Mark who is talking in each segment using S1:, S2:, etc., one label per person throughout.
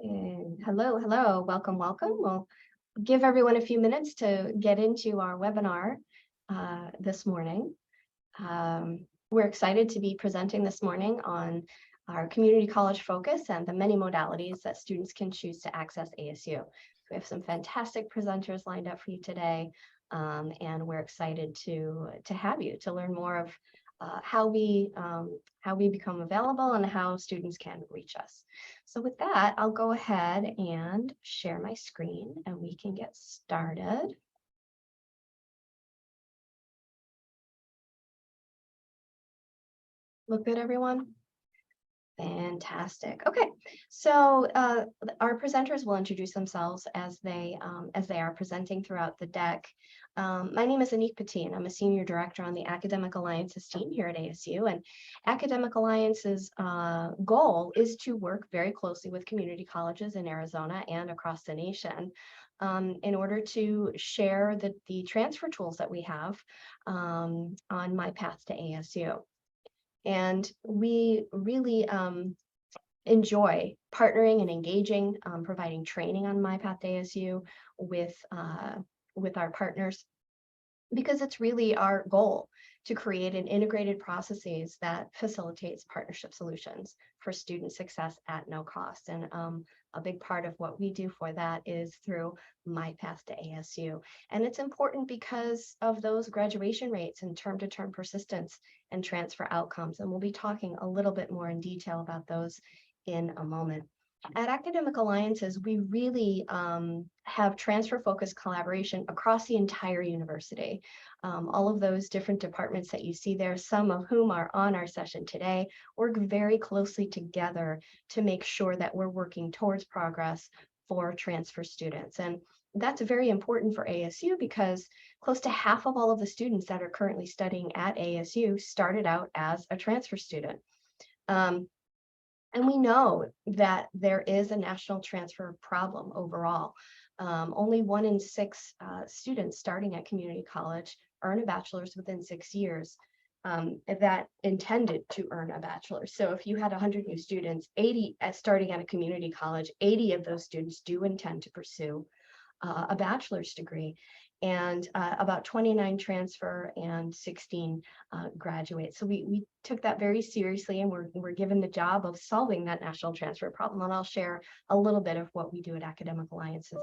S1: And hello, welcome. We'll give everyone a few minutes to get into our webinar this morning. We're excited to be presenting this morning on our community college focus and the many modalities that students can choose to access ASU. We have some fantastic presenters lined up for you today, and we're excited to have you to learn more of how we become available and how students can reach us. So with that, I'll go ahead and share my screen and we can get started. Look good, everyone? Fantastic. Okay, so our presenters will introduce themselves as they are presenting throughout the deck. My name is Annique Petit, and I'm a Senior Director on the Academic Alliances team here at ASU. And Academic Alliances' goal is to work very closely with community colleges in Arizona and across the nation in order to share the transfer tools that we have on my path to ASU. And we really enjoy partnering and engaging, providing training on My Path to ASU with our partners, because it's really our goal to create an integrated processes that facilitates partnership solutions for student success at no cost. And a big part of what we do for that is through My Path to ASU. And it's important because of those graduation rates and term-to-term persistence and transfer outcomes. And we'll be talking a little bit more in detail about those in a moment. At Academic Alliances, we really have transfer-focused collaboration across the entire university. All of those different departments that you see there, some of whom are on our session today, work very closely together to make sure that we're working towards progress for transfer students. And that's very important for ASU because close to half of all of the students that are currently studying at ASU started out as a transfer student. And we know that there is a national transfer problem overall. Only 1 in 6 students starting at community college earn a bachelor's within 6 years that intended to earn a bachelor's. So if you had 100 new students, 80 starting at a community college, 80 of those students do intend to pursue a bachelor's degree. And about 29 transfer and 16 graduate. So we took that very seriously, and we're given the job of solving that national transfer problem. And I'll share a little bit of what we do at Academic Alliances.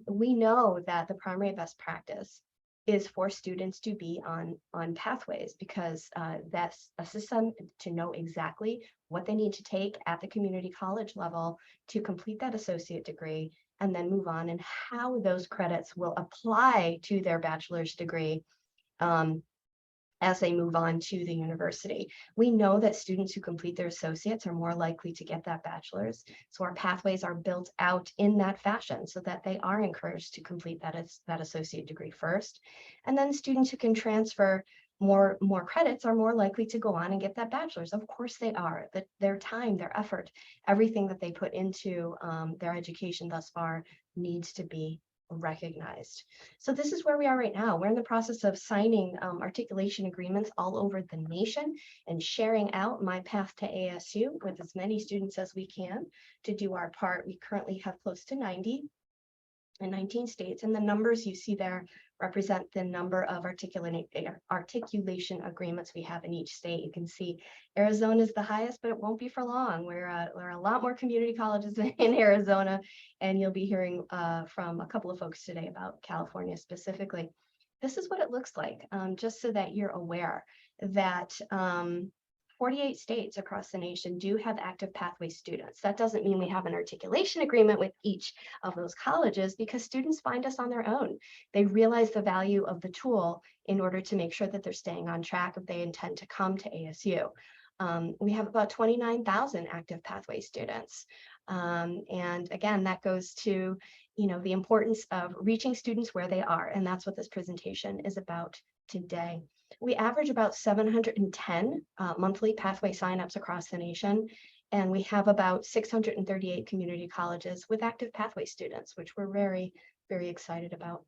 S1: We know that the primary best practice is for students to be on pathways, because that's assists them to know exactly what they need to take at the community college level to complete that associate degree, and then move on, and how those credits will apply to their bachelor's degree as they move on to the university. We know that students who complete their associates are more likely to get that bachelor's. So our pathways are built out in that fashion so that they are encouraged to complete that associate degree first. And then students who can transfer more credits are more likely to go on and get that bachelor's. Of course they are. That their time, their effort, everything that they put into their education thus far needs to be recognized. So this is where we are right now. We're in the process of signing articulation agreements all over the nation and sharing out My Path to ASU with as many students as we can to do our part. We currently have close to 90 in 19 states, and the numbers you see there represent the number of articulation agreements we have in each state. You can see Arizona is the highest, but it won't be for long. We're a lot more community colleges in Arizona, and you'll be hearing from a couple of folks today about California specifically. This is what it looks like, just so that you're aware that 48 states across the nation do have active pathway students. That doesn't mean we have an articulation agreement with each of those colleges, because students find us on their own. They realize the value of the tool in order to make sure that they're staying on track if they intend to come to ASU. We have about 29,000 active pathway students. And again, that goes to the importance of reaching students where they are. And that's what this presentation is about today. We average about 710 monthly pathway signups across the nation, and we have about 638 community colleges with active pathway students, which we're very, very excited about.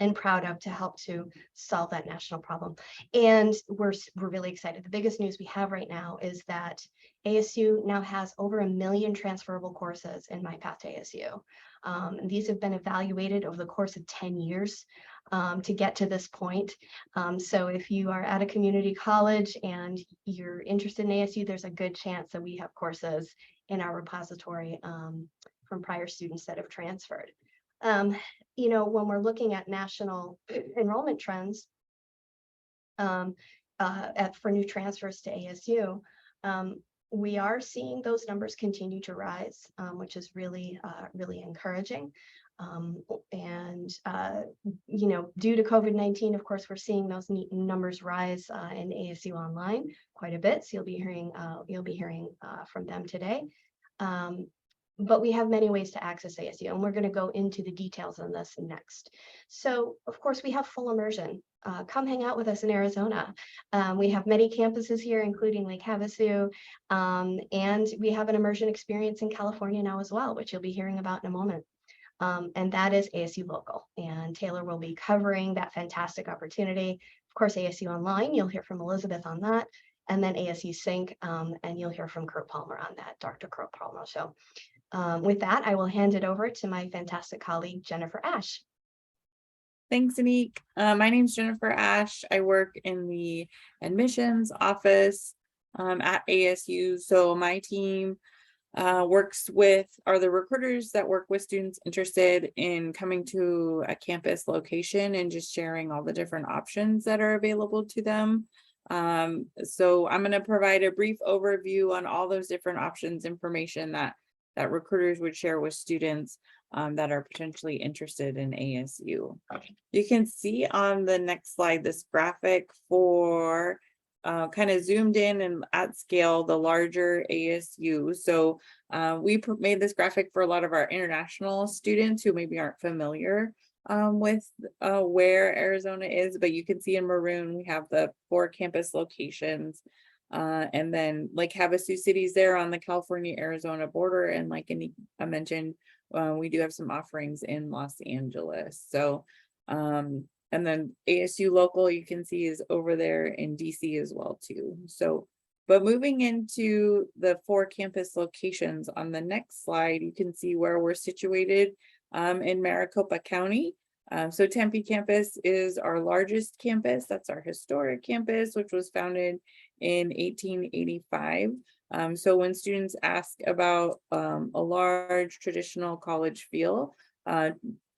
S1: and proud of to help to solve that national problem. And we're really excited. The biggest news we have right now is that ASU now has over 1 million transferable courses in My Path to ASU. And these have been evaluated over the course of 10 years to get to this point. So if you are at a community college and you're interested in ASU, there's a good chance that we have courses in our repository from prior students that have transferred. You know, when we're looking at national enrollment trends for new transfers to ASU, we are seeing those numbers continue to rise, which is really, really encouraging. You know, due to COVID-19, of course, we're seeing those numbers rise in ASU Online quite a bit. So you'll be hearing from them today. But we have many ways to access ASU, and we're going to go into the details on this next. So, of course, we have full immersion. Come hang out with us in Arizona. We have many campuses here, including Lake Havasu, and we have an immersion experience in California now as well, which you'll be hearing about in a moment. And that is ASU Local, and Taylor will be covering that fantastic opportunity. Of course, ASU Online, you'll hear from Elizabeth on that, and then ASU Sync, and you'll hear from Kurt Palmer on that, Dr. Kurt Palmer. So with that, I will hand it over to my fantastic colleague, Jennifer Ash.
S2: Thanks, Annique. My name is Jennifer Ash. I work in the admissions office at ASU. So my team are the recruiters that work with students interested in coming to a campus location and just sharing all the different options that are available to them. So I'm going to provide a brief overview on all those different options, information that recruiters would share with students that are potentially interested in ASU. You can see on the next slide this graphic for kind of zoomed in and at scale the larger ASU. So we made this graphic for a lot of our international students who maybe aren't familiar with where Arizona is, but you can see in maroon we have the 4 campus locations. And then Lake Havasu cities there on the California-Arizona border, and like I mentioned, we do have some offerings in Los Angeles. So, and then ASU Local, you can see, is over there in DC as well too. So, but moving into the 4 campus locations on the next slide, you can see where we're situated in Maricopa County. So Tempe campus is our largest campus. That's our historic campus, which was founded in 1885. So when students ask about a large traditional college feel,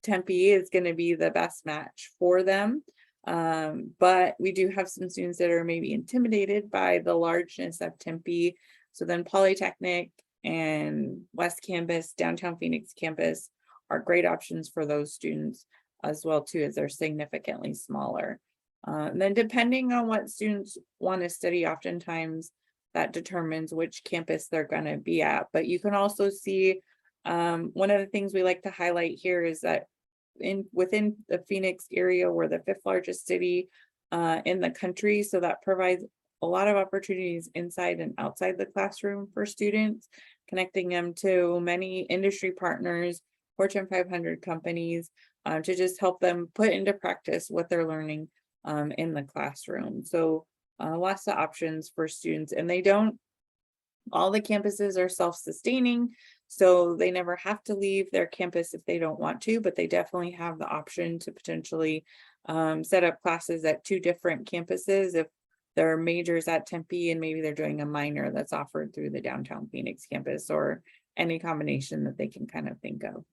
S2: Tempe is going to be the best match for them. But we do have some students that are maybe intimidated by the largeness of Tempe. So then Polytechnic and West Campus, Downtown Phoenix campus are great options for those students as well too, as they're significantly smaller. And then depending on what students want to study, oftentimes that determines which campus they're going to be at. But you can also see one of the things we like to highlight here is that within the Phoenix area, we're the 5th largest city in the country. So that provides a lot of opportunities inside and outside the classroom for students, connecting them to many industry partners, Fortune 500 companies, to just help them put into practice what they're learning in the classroom. So lots of options for students, and all the campuses are self-sustaining, so they never have to leave their campus if they don't want to, but they definitely have the option to potentially set up classes at 2 different campuses if there are majors at Tempe and maybe they're doing a minor that's offered through the Downtown Phoenix campus, or any combination that they can kind of think of.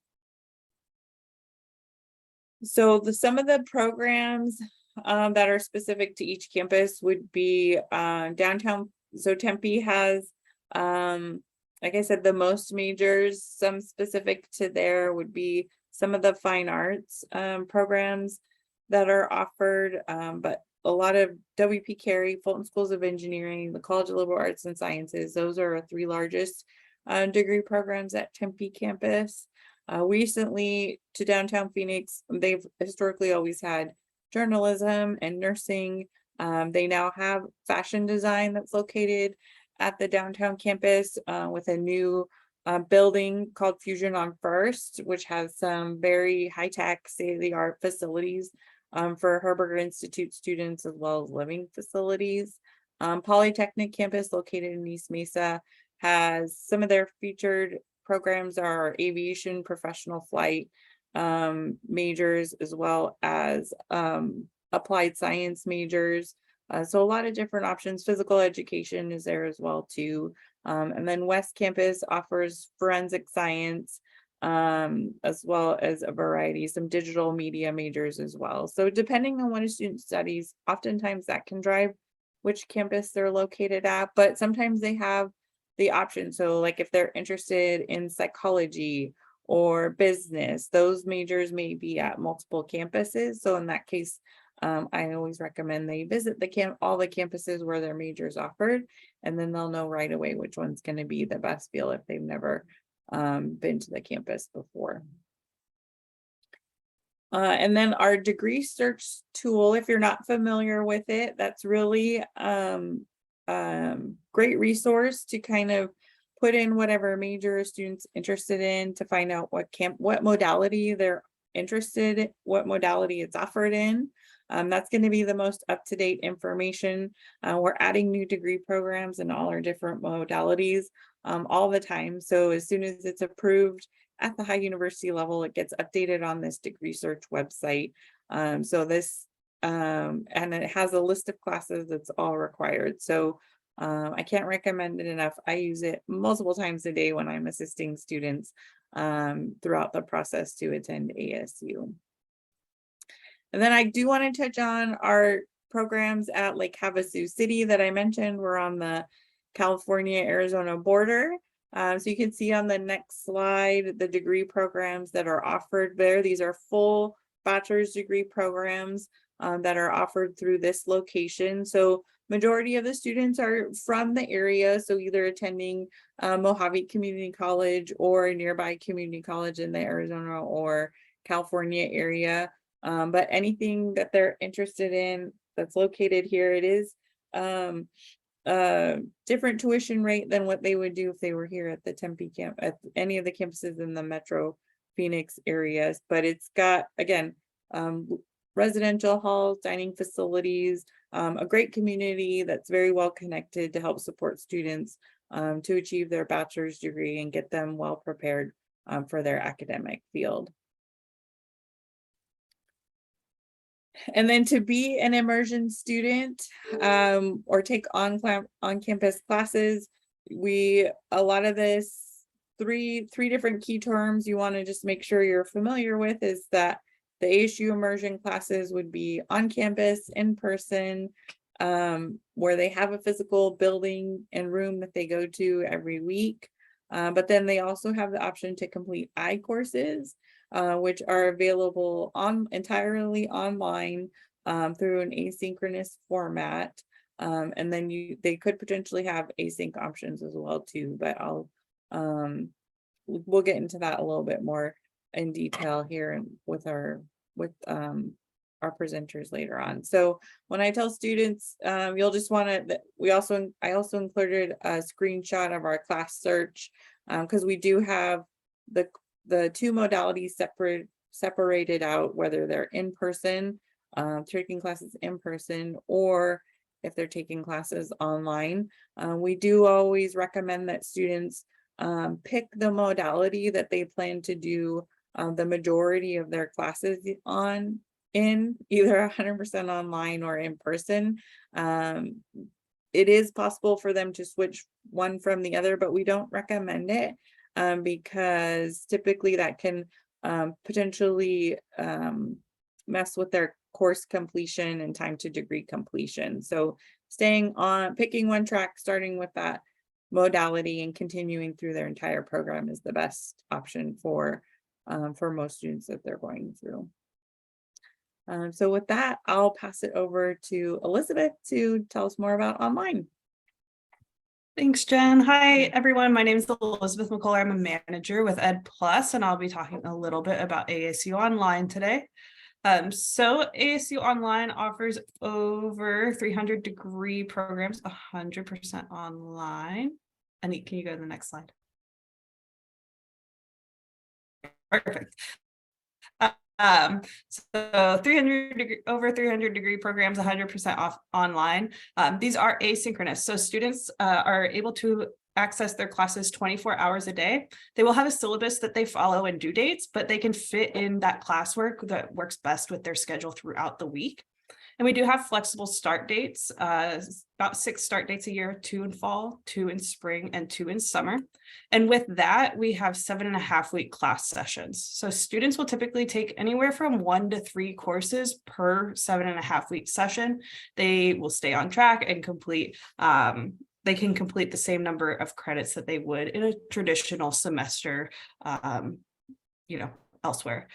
S2: So some of the programs that are specific to each campus would be downtown. So Tempe has, like I said, the most majors. Some specific to there would be some of the fine arts programs that are offered, but a lot of W.P. Carey, Fulton Schools of Engineering, the College of Liberal Arts and Sciences. Those are our 3 largest degree programs at Tempe campus. Recently to Downtown Phoenix, they've historically always had journalism and nursing. They now have fashion design that's located at the downtown campus with a new building called Fusion on First, which has some very high-tech, state-of-the-art facilities for Herberger Institute students as well as living facilities. Polytechnic campus located in East Mesa has some of their featured programs are aviation, professional flight majors, as well as applied science majors. So a lot of different options. Physical education is there as well too. And then West Campus offers forensic science, as well as a variety, some digital media majors as well. So depending on what a student studies, oftentimes that can drive which campus they're located at, but sometimes they have the option. So like if they're interested in psychology or business, those majors may be at multiple campuses. So in that case, I always recommend they visit all the campuses where their majors offered, and then they'll know right away which one's going to be the best feel if they've never been to the campus before. And then our degree search tool, if you're not familiar with it, that's really great resource to kind of put in whatever major a student's interested in to find out what modality they're interested in, what modality it's offered in. That's going to be the most up-to-date information. We're adding new degree programs in all our different modalities all the time. So as soon as it's approved at the high university level, it gets updated on this degree search website. And it has a list of classes that's all required. So I can't recommend it enough. I use it multiple times a day when I'm assisting students throughout the process to attend ASU. And then I do want to touch on our programs at Lake Havasu City that I mentioned. We're on the California-Arizona border. So you can see on the next slide, the degree programs that are offered there. These are full bachelor's degree programs that are offered through this location. So majority of the students are from the area. So either attending Mojave Community College or a nearby community college in the Arizona or California area. But anything that they're interested in that's located here, it is different tuition rate than what they would do if they were here at the Tempe camp, at any of the campuses in the Metro Phoenix areas. But it's got, again, residential halls, dining facilities, a great community that's very well connected to help support students to achieve their bachelor's degree and get them well prepared for their academic field. And then to be an immersion student or take on-campus classes, a lot of this, three different key terms you want to just make sure you're familiar with is that the ASU immersion classes would be on campus, in person, where they have a physical building and room that they go to every week. But then they also have the option to complete I-courses, which are available entirely online through an asynchronous format. And then they could potentially have async options as well too, but we'll get into that a little bit more in detail here with our presenters later on. So when I tell students, you'll just want to, I also included a screenshot of our class search because we do have the two modalities separated out, whether they're in person, taking classes in person, or if they're taking classes online. We do always recommend that students pick the modality that they plan to do the majority of their classes in either 100% online or in person. It is possible for them to switch one from the other, but we don't recommend it because typically that can potentially mess with their course completion and time to degree completion. So picking one track, starting with that modality and continuing through their entire program is the best option for most students that they're going through. So with that, I'll pass it over to Elizabeth to tell us more about online.
S3: Thanks, Jen. Hi, everyone. My name is Elizabeth McCullough. I'm a manager with Ed Plus, and I'll be talking a little bit about ASU Online today. So ASU Online offers over 300 degree programs, 100% online. Annique, can you go to the next slide? Perfect. So 300 degree programs, 100% off online. These are asynchronous, so students are able to access their classes 24 hours a day. They will have a syllabus that they follow and due dates, but they can fit in that classwork that works best with their schedule throughout the week. And we do have flexible start dates, about 6 start dates a year, 2 in fall, 2 in spring, and 2 in summer. And with that, we have 7.5-week class sessions. So students will typically take anywhere from 1 to 3 courses per 7.5-week session. They will stay on track and complete, they can complete the same number of credits that they would in a traditional semester, elsewhere.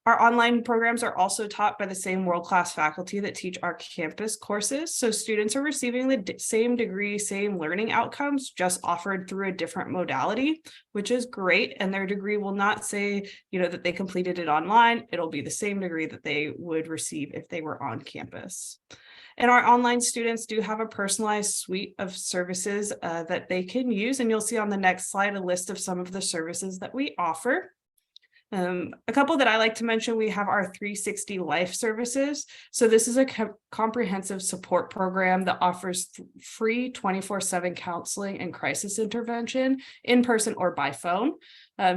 S3: Our online programs are also taught by the same world-class faculty that teach our campus courses. So students are receiving the same degree, same learning outcomes, just offered through a different modality, which is great. And their degree will not say, that they completed it online. It'll be the same degree that they would receive if they were on campus. And our online students do have a personalized suite of services that they can use. And you'll see on the next slide a list of some of the services that we offer. A couple that I like to mention, we have our 360 Life services. So this is a comprehensive support program that offers free 24/7 counseling and crisis intervention in person or by phone.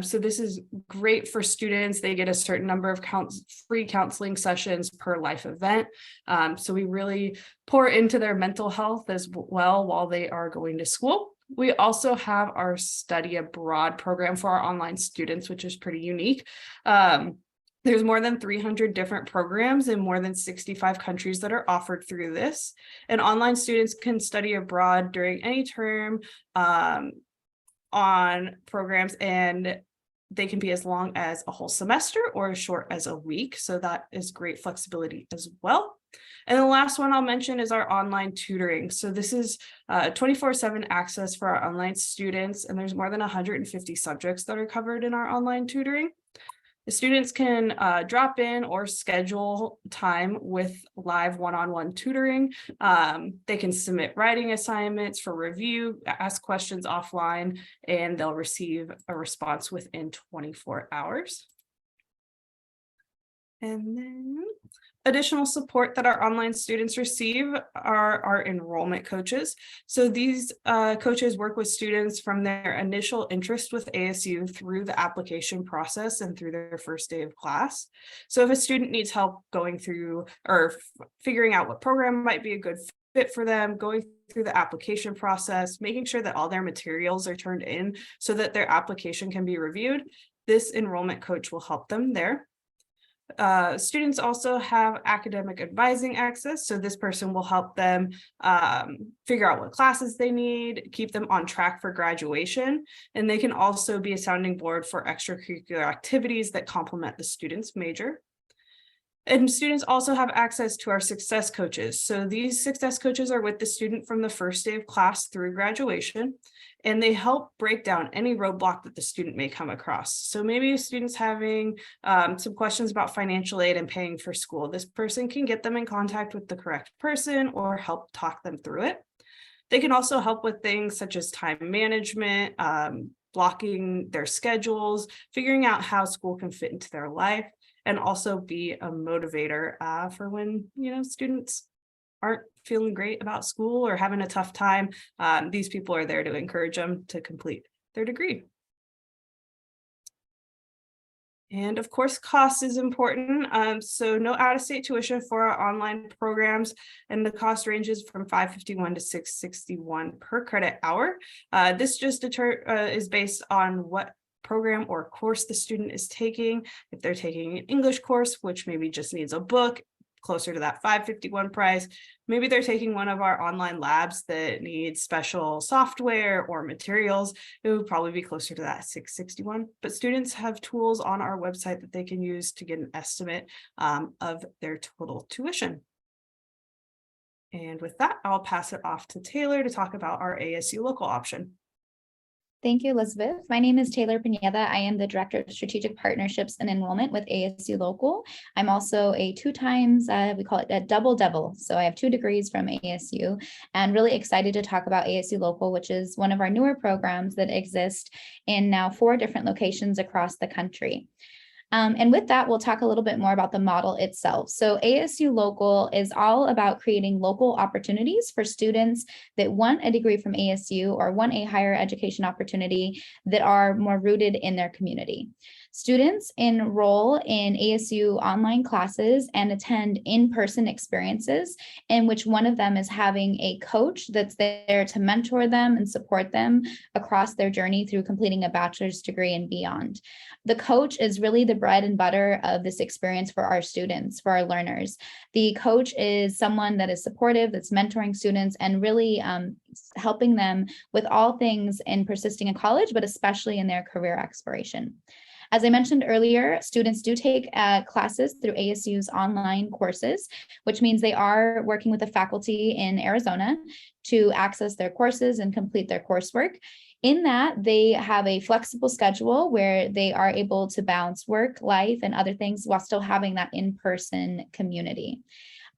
S3: So this is great for students. They get a certain number of free counseling sessions per life event. So we really pour into their mental health as well while they are going to school. We also have our study abroad program for our online students, which is pretty unique. There's more than 300 different programs in more than 65 countries that are offered through this. And online students can study abroad during any term on programs, and they can be as long as a whole semester or as short as a week. So that is great flexibility as well. And the last one I'll mention is our online tutoring. So this is 24/7 access for our online students, and there's more than 150 subjects that are covered in our online tutoring. The students can drop in or schedule time with live one-on-one tutoring. They can submit writing assignments for review, ask questions offline, and they'll receive a response within 24 hours. And then additional support that our online students receive are our enrollment coaches. So these coaches work with students from their initial interest with ASU through the application process and through their first day of class. So if a student needs help going through or figuring out what program might be a good fit for them, going through the application process, making sure that all their materials are turned in so that their application can be reviewed, this enrollment coach will help them there. Students also have academic advising access. So this person will help them figure out what classes they need, keep them on track for graduation. And they can also be a sounding board for extracurricular activities that complement the student's major. And students also have access to our success coaches. So these success coaches are with the student from the first day of class through graduation, and they help break down any roadblock that the student may come across. So maybe a student's having some questions about financial aid and paying for school. This person can get them in contact with the correct person or help talk them through it. They can also help with things such as time management, blocking their schedules, figuring out how school can fit into their life, and also be a motivator for when, students aren't feeling great about school or having a tough time. These people are there to encourage them to complete their degree. And of course, cost is important. So no out-of-state tuition for our online programs, and the cost ranges from $551 to $661 per credit hour. This just is based on what program or course the student is taking. If they're taking an English course, which maybe just needs a book, closer to that $551 price. Maybe they're taking one of our online labs that needs special software or materials. It would probably be closer to that $661. But students have tools on our website that they can use to get an estimate of their total tuition. And with that, I'll pass it off to Taylor to talk about our ASU Local option.
S4: Thank you, Elizabeth. My name is Taylor Pineda. I am the Director of Strategic Partnerships and Enrollment with ASU Local. I'm also a two times, we call it a double devil. So I have 2 degrees from ASU and really excited to talk about ASU Local, which is one of our newer programs that exist in now 4 different locations across the country. And with that, we'll talk a little bit more about the model itself. So ASU Local is all about creating local opportunities for students that want a degree from ASU or want a higher education opportunity that are more rooted in their community. Students enroll in ASU online classes and attend in-person experiences in which one of them is having a coach that's there to mentor them and support them across their journey through completing a bachelor's degree and beyond. The coach is really the bread and butter of this experience for our students, for our learners. The coach is someone that is supportive, that's mentoring students and really helping them with all things in persisting in college, but especially in their career exploration. As I mentioned earlier, students do take classes through ASU's online courses, which means they are working with the faculty in Arizona to access their courses and complete their coursework. In that, they have a flexible schedule where they are able to balance work, life, and other things while still having that in-person community.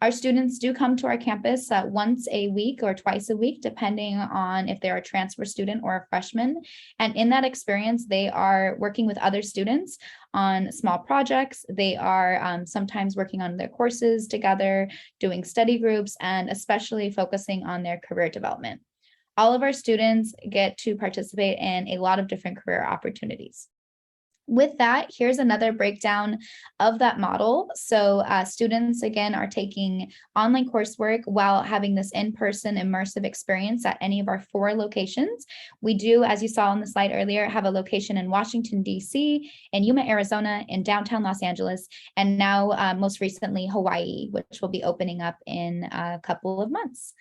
S4: Our students do come to our campus once a week or twice a week, depending on if they're a transfer student or a freshman. And in that experience, they are working with other students on small projects. They are sometimes working on their courses together, doing study groups, and especially focusing on their career development. All of our students get to participate in a lot of different career opportunities. With that, here's another breakdown of that model. So students, again, are taking online coursework while having this in-person immersive experience at any of our 4 locations. We do, as you saw on the slide earlier, have a location in Washington, D.C., in Yuma, Arizona, in downtown Los Angeles, and now most recently Hawaii, which will be opening up in a couple of months.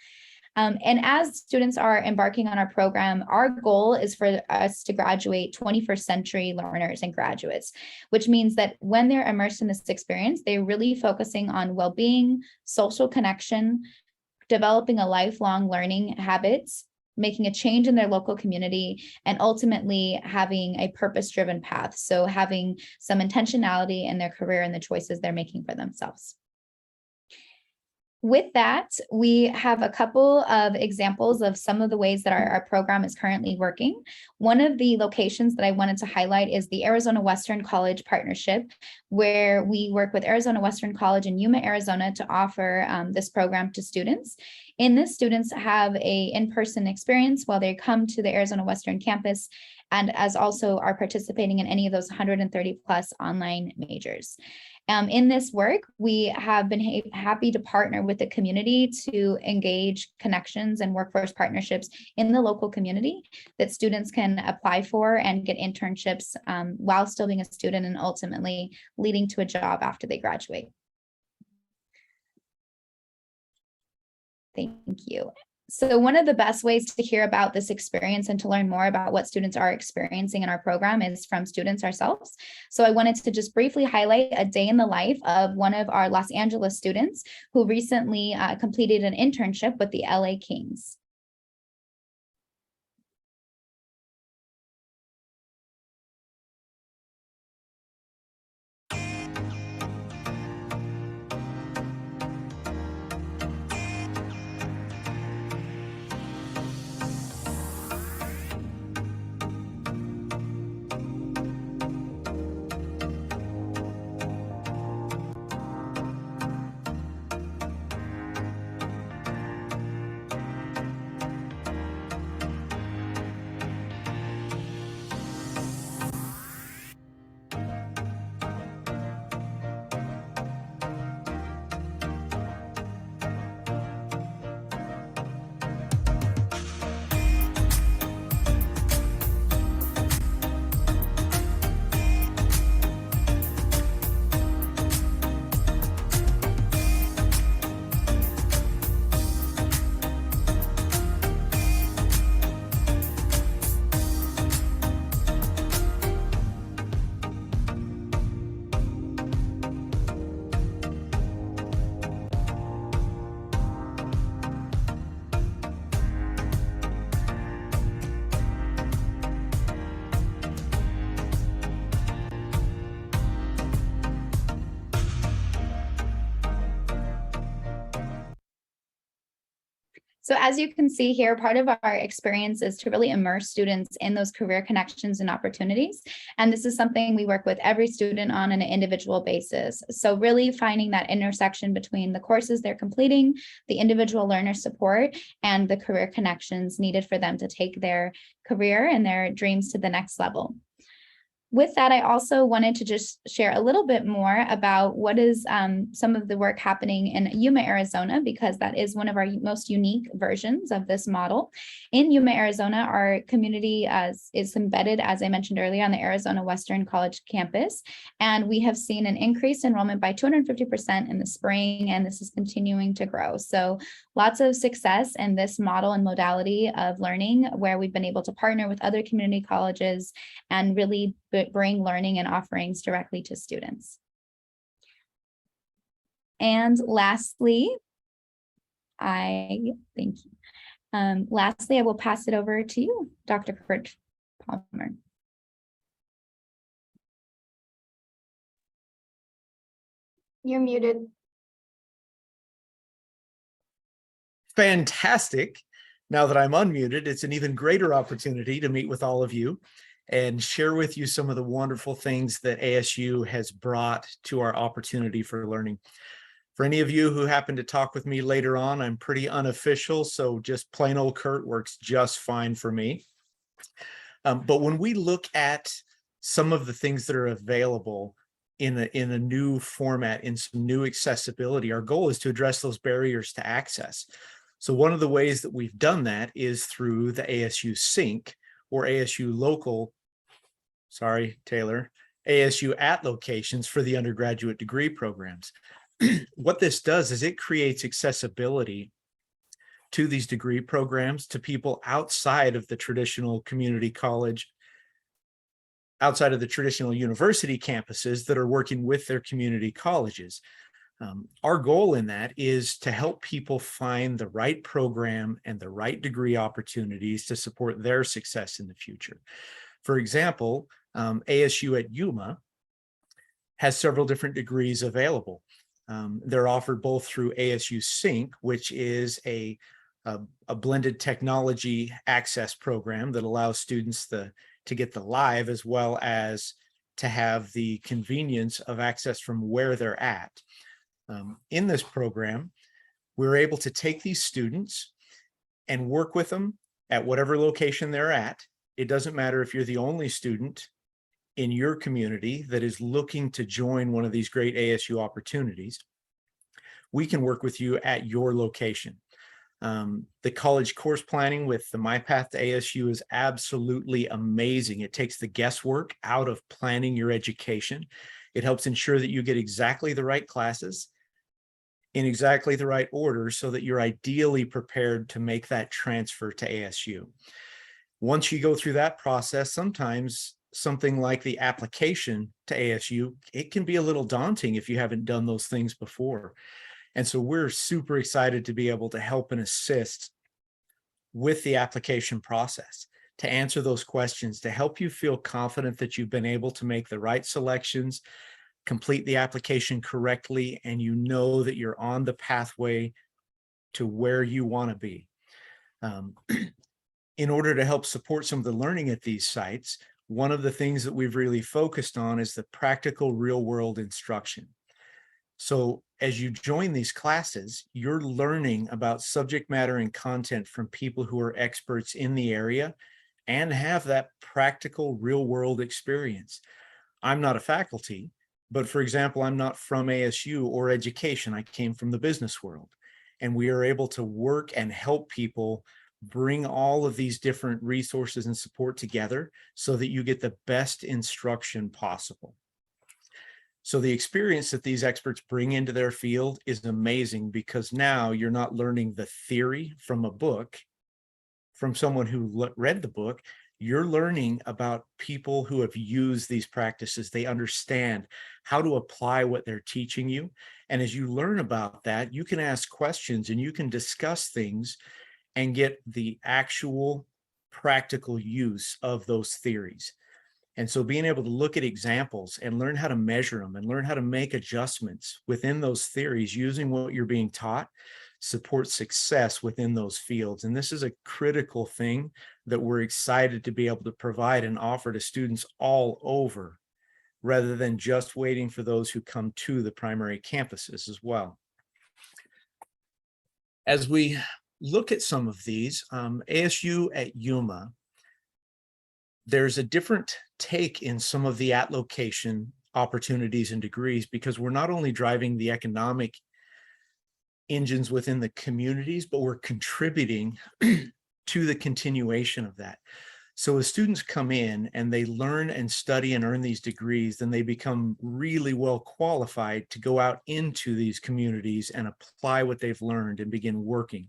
S4: And as students are embarking on our program, our goal is for us to graduate 21st century learners and graduates, which means that when they're immersed in this experience, they're really focusing on well-being, social connection, developing a lifelong learning habits, making a change in their local community, and ultimately having a purpose-driven path. So having some intentionality in their career and the choices they're making for themselves. With that, we have a couple of examples of some of the ways that our program is currently working. One of the locations that I wanted to highlight is the Arizona Western College partnership, where we work with Arizona Western College in Yuma, Arizona to offer this program to students. In this, students have a in-person experience while they come to the Arizona Western campus, and as also are participating in any of those 130 plus online majors. In this work, we have been happy to partner with the community to engage connections and workforce partnerships in the local community that students can apply for and get internships while still being a student and ultimately leading to a job after they graduate. Thank you. So one of the best ways to hear about this experience and to learn more about what students are experiencing in our program is from students ourselves. So I wanted to just briefly highlight a day in the life of one of our Los Angeles students who recently completed an internship with the LA Kings. So as you can see here, part of our experience is to really immerse students in those career connections and opportunities. And this is something we work with every student on an individual basis. So really finding that intersection between the courses they're completing, the individual learner support, and the career connections needed for them to take their career and their dreams to the next level. With that, I also wanted to just share a little bit more about what is some of the work happening in Yuma, Arizona, because that is one of our most unique versions of this model. In Yuma, Arizona, our community is embedded, as I mentioned earlier, on the Arizona Western College campus. And we have seen an increased enrollment by 250% in the spring, and this is continuing to grow. So lots of success in this model and modality of learning, where we've been able to partner with other community colleges and really bring learning and offerings directly to students. And lastly, thank you. Lastly, I will pass it over to you, Dr. Kurt Palmer.
S1: You're muted.
S5: Fantastic. Now that I'm unmuted, it's an even greater opportunity to meet with all of you and share with you some of the wonderful things that ASU has brought to our opportunity for learning. For any of you who happen to talk with me later on, I'm pretty unofficial, so just plain old Kurt works just fine for me. But when we look at some of the things that are available in a new format, in some new accessibility, our goal is to address those barriers to access. So one of the ways that we've done that is through the ASU Sync or ASU Local, sorry, Taylor, ASU at locations for the undergraduate degree programs. What this does is it creates accessibility to these degree programs to people outside of the traditional community college, outside of the traditional university campuses that are working with their community colleges. Our goal in that is to help people find the right program and the right degree opportunities to support their success in the future. For example, ASU at Yuma has several different degrees available. They're offered both through ASU Sync, which is a blended technology access program that allows students to get the live as well as to have the convenience of access from where they're at. In this program, we're able to take these students and work with them at whatever location they're at. It doesn't matter if you're the only student in your community that is looking to join one of these great ASU opportunities. We can work with you at your location. The college course planning with the My Path to ASU is absolutely amazing. It takes the guesswork out of planning your education. It helps ensure that you get exactly the right classes in exactly the right order so that you're ideally prepared to make that transfer to ASU. Once you go through that process, sometimes something like the application to ASU, it can be a little daunting if you haven't done those things before. And so we're super excited to be able to help and assist with the application process, to answer those questions, to help you feel confident that you've been able to make the right selections, complete the application correctly, and you know that you're on the pathway to where you want to be. In order to help support some of the learning at these sites, one of the things that we've really focused on is the practical real-world instruction. So as you join these classes, you're learning about subject matter and content from people who are experts in the area and have that practical real-world experience. I'm not a faculty, but for example, I'm not from ASU or education. I came from the business world, and we are able to work and help people bring all of these different resources and support together so that you get the best instruction possible. So the experience that these experts bring into their field is amazing, because now you're not learning the theory from a book, from someone who read the book. You're learning about people who have used these practices. They understand how to apply what they're teaching you. And as you learn about that, you can ask questions and you can discuss things and get the actual practical use of those theories. And so being able to look at examples and learn how to measure them and learn how to make adjustments within those theories using what you're being taught support success within those fields. And this is a critical thing that we're excited to be able to provide and offer to students all over, rather than just waiting for those who come to the primary campuses as well. As we look at some of these, ASU at Yuma, there's a different take in some of the at-location opportunities and degrees, because we're not only driving the economic engines within the communities, but we're contributing to the continuation of that. So as students come in and they learn and study and earn these degrees, then they become really well qualified to go out into these communities and apply what they've learned and begin working.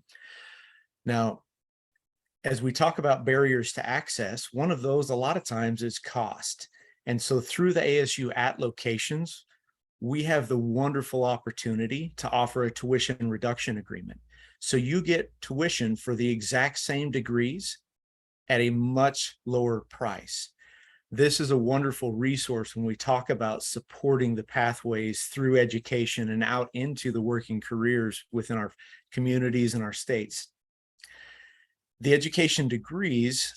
S5: Now, as we talk about barriers to access, one of those a lot of times is cost. And so through the ASU at locations, we have the wonderful opportunity to offer a tuition reduction agreement. So you get tuition for the exact same degrees at a much lower price. This is a wonderful resource when we talk about supporting the pathways through education and out into the working careers within our communities and our states. The education degrees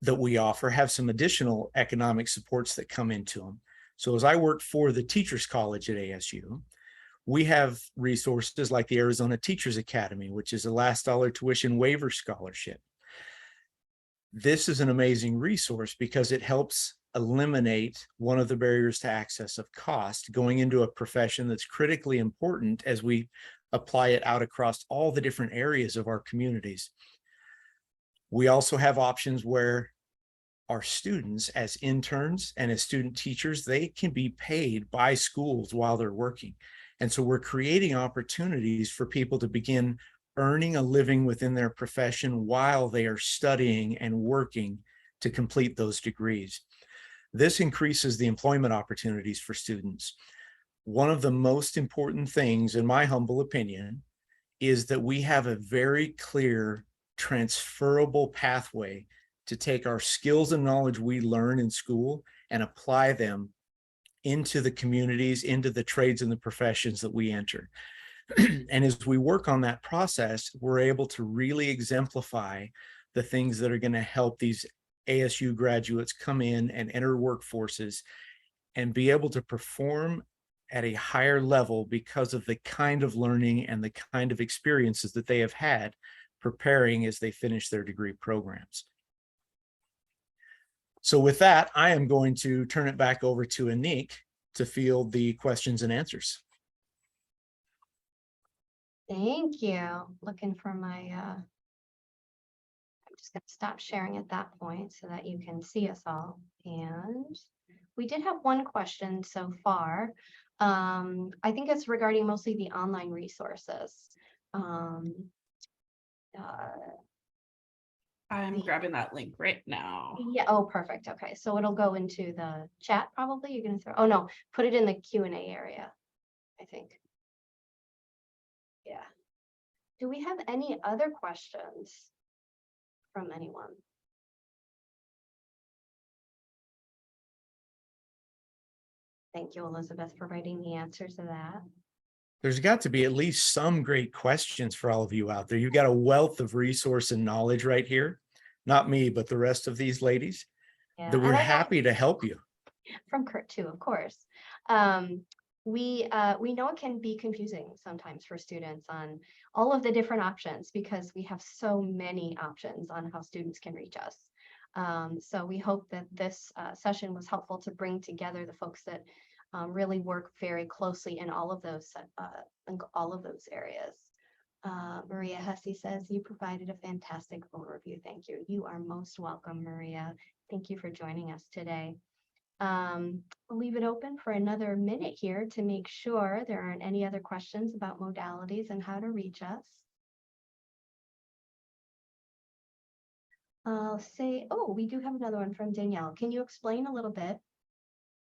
S5: that we offer have some additional economic supports that come into them. So as I work for the Teachers College at ASU, we have resources like the Arizona Teachers Academy, which is a last dollar tuition waiver scholarship. This is an amazing resource because it helps eliminate one of the barriers to access of cost, going into a profession that's critically important as we apply it out across all the different areas of our communities. We also have options where our students as interns and as student teachers, they can be paid by schools while they're working. And so we're creating opportunities for people to begin earning a living within their profession while they are studying and working to complete those degrees. This increases the employment opportunities for students. One of the most important things, in my humble opinion, is that we have a very clear transferable pathway to take our skills and knowledge we learn in school and apply them into the communities, into the trades and the professions that we enter. And as we work on that process, we're able to really exemplify the things that are going to help these ASU graduates come in and enter workforces and be able to perform at a higher level because of the kind of learning and the kind of experiences that they have had preparing as they finish their degree programs. So with that, I am going to turn it back over to Annique to field the questions and answers.
S1: Thank you. Looking for my, I'm just going to stop sharing at that point so that you can see us all. And we did have one question so far. I think it's regarding mostly the online resources.
S3: I'm grabbing that link right now.
S1: Yeah, oh, perfect. Okay, so it'll go into the chat probably. You're going to throw, oh no, put it in the Q&A area, I think. Yeah. Do we have any other questions from anyone? Thank you, Elizabeth, for writing the answers to that.
S5: There's got to be at least some great questions for all of you out there. You've got a wealth of resource and knowledge right here. Not me, but the rest of these ladies,
S1: Yeah,
S5: that we're
S1: and I know
S5: happy to help you.
S1: from Kurt too, of course. We know it can be confusing sometimes for students on all of the different options because we have so many options on how students can reach us. So we hope that this session was helpful to bring together the folks that really work very closely in all of those areas. Maria Hussey says, you provided a fantastic overview. Thank you. You are most welcome, Maria. Thank you for joining us today. I'll leave it open for another minute here to make sure there aren't any other questions about modalities and how to reach us. I'll say, oh, we do have another one from Danielle. Can you explain a little bit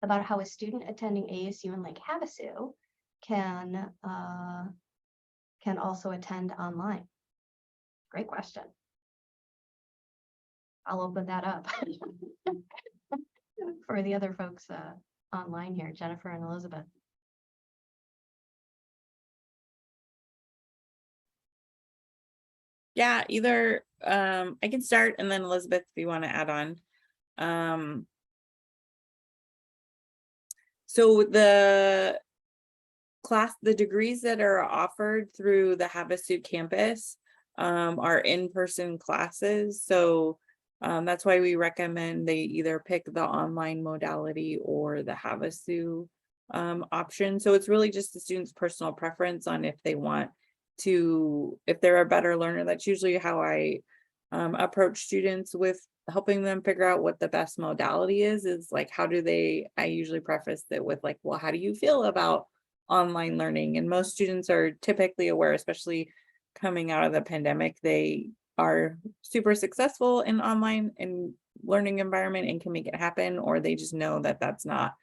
S1: about how a student attending ASU in Lake Havasu can also attend online? Great question. I'll open that up for the other folks online here, Jennifer and Elizabeth.
S2: Yeah, either I can start, and then Elizabeth, if you want to add on. So the degrees that are offered through the Havasu campus are in-person classes. So that's why we recommend they either pick the online modality or the Havasu option. So it's really just the student's personal preference on if they want to, if they're a better learner. That's usually how I approach students with helping them figure out what the best modality is like, how do they, I usually preface it with like, well, how do you feel about online learning? And most students are typically aware, especially coming out of the pandemic, they are super successful in online and learning environment and can make it happen, or they just know that that's not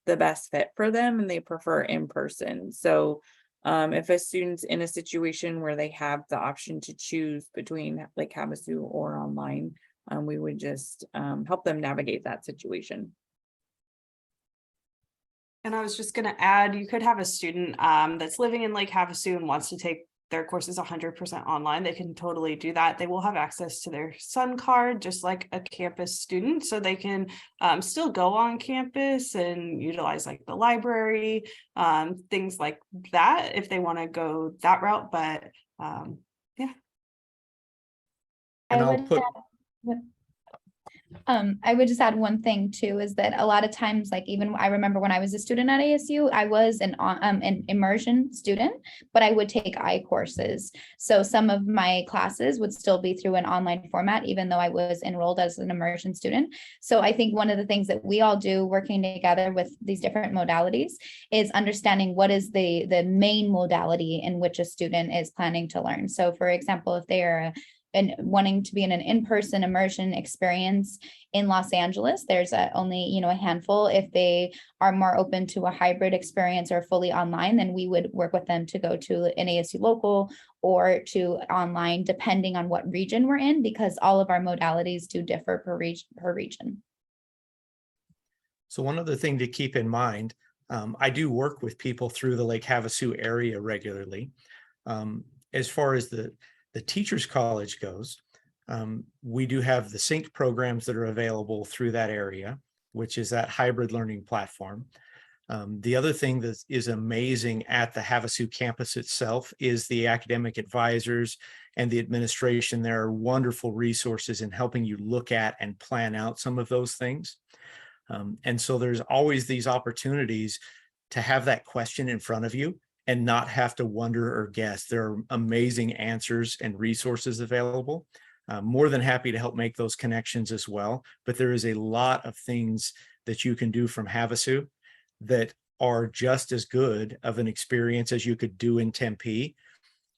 S2: the best fit for them and they prefer in person. So if a student's in a situation where they have the option to choose between like Havasu or online, we would just help them navigate that situation.
S3: And I was just going to add, you could have a student that's living in Lake Havasu and wants to take their courses 100% online. They can totally do that. They will have access to their Sun card, just like a campus student. So they can still go on campus and utilize like the library, things like that, if they want to go that route. But yeah.
S5: And
S4: I
S5: I'll
S4: would
S5: put,
S4: I would just add one thing too, is that a lot of times, like even I remember when I was a student at ASU, I was an immersion student, but I would take I-courses. So some of my classes would still be through an online format, even though I was enrolled as an immersion student. So I think one of the things that we all do working together with these different modalities is understanding what is the main modality in which a student is planning to learn. So for example, if they are and wanting to be in an in-person immersion experience in Los Angeles, there's only a handful. If they are more open to a hybrid experience or fully online, then we would work with them to go to an ASU Local or to online, depending on what region we're in, because all of our modalities do differ per region.
S5: so one other thing to keep in mind, I do work with people through the Lake Havasu area regularly. As far as the Teachers College goes, we do have the sync programs that are available through that area, which is that hybrid learning platform. The other thing that is amazing at the Havasu campus itself is the academic advisors and the administration. There are wonderful resources in helping you look at and plan out some of those things. And so there's always these opportunities to have that question in front of you and not have to wonder or guess. There are amazing answers and resources available. More than happy to help make those connections as well. But there is a lot of things that you can do from Havasu that are just as good of an experience as you could do in Tempe.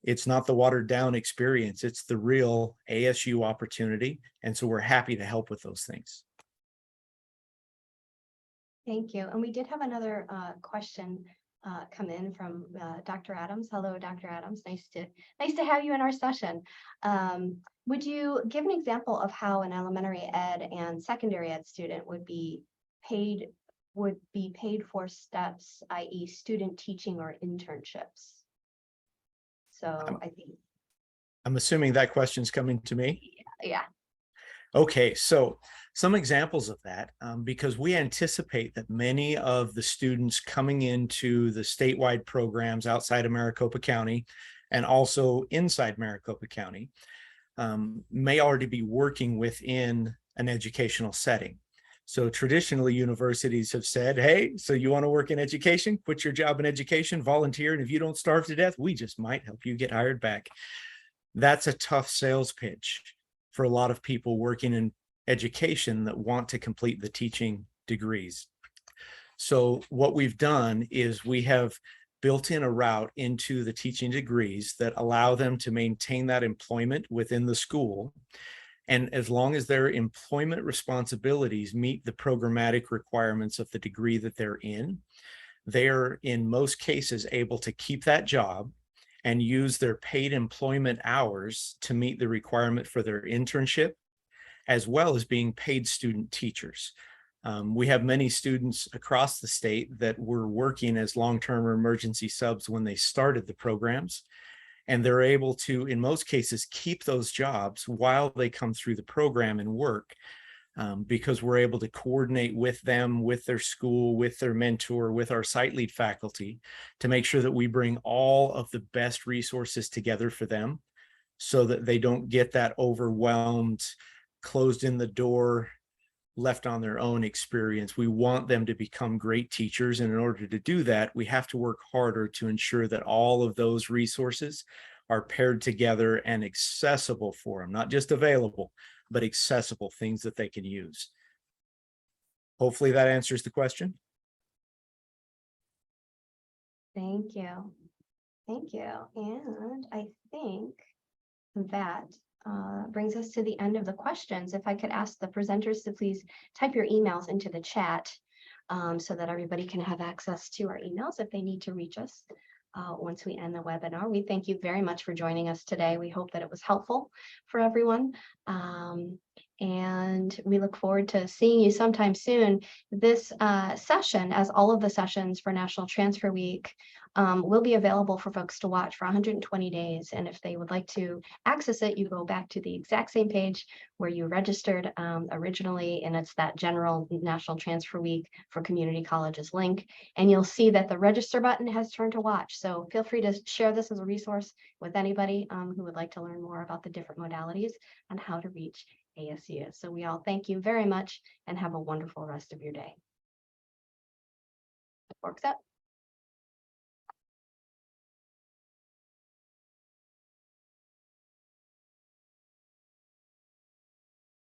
S5: It's not the watered down experience. It's the real ASU opportunity. And so we're happy to help with those things.
S1: Thank you. And we did have another question come in from Dr. Adams. Hello, Dr. Adams. Nice to have you in our session. Would you give an example of how an elementary ed and secondary ed student would be paid for steps, i.e. student teaching or internships? So I think
S5: I'm assuming that question's coming to me.
S1: Yeah.
S5: Okay, so some examples of that, because we anticipate that many of the students coming into the statewide programs outside of Maricopa County and also inside Maricopa County may already be working within an educational setting. So traditionally, universities have said, hey, so you want to work in education, quit your job in education, volunteer, and if you don't starve to death, we just might help you get hired back. That's a tough sales pitch for a lot of people working in education that want to complete the teaching degrees. So what we've done is we have built in a route into the teaching degrees that allow them to maintain that employment within the school. And as long as their employment responsibilities meet the programmatic requirements of the degree that they're in, they're in most cases able to keep that job and use their paid employment hours to meet the requirement for their internship, as well as being paid student teachers. We have many students across the state that were working as long-term emergency subs when they started the programs. And they're able to, in most cases, keep those jobs while they come through the program and work, because we're able to coordinate with them, with their school, with their mentor, with our site lead faculty, to make sure that we bring all of the best resources together for them, so that they don't get that overwhelmed, closed in the door, left on their own experience. We want them to become great teachers. And in order to do that, we have to work harder to ensure that all of those resources are paired together and accessible for them, not just available, but accessible, things that they can use. Hopefully that answers the question.
S1: Thank you. Thank you. And I think that brings us to the end of the questions. If I could ask the presenters to please type your emails into the chat, so that everybody can have access to our emails if they need to reach us once we end the webinar. We thank you very much for joining us today. We hope that it was helpful for everyone. And we look forward to seeing you sometime soon. This session, as all of the sessions for National Transfer Week, will be available for folks to watch for 120 days. And if they would like to access it, you go back to the exact same page where you registered originally, and it's that general National Transfer Week for community colleges link. And you'll see that the register button has turned to watch. So feel free to share this as a resource with anybody who would like to learn more about the different modalities and how to reach ASU. So we all thank you very much and have a wonderful rest of your day. Works up.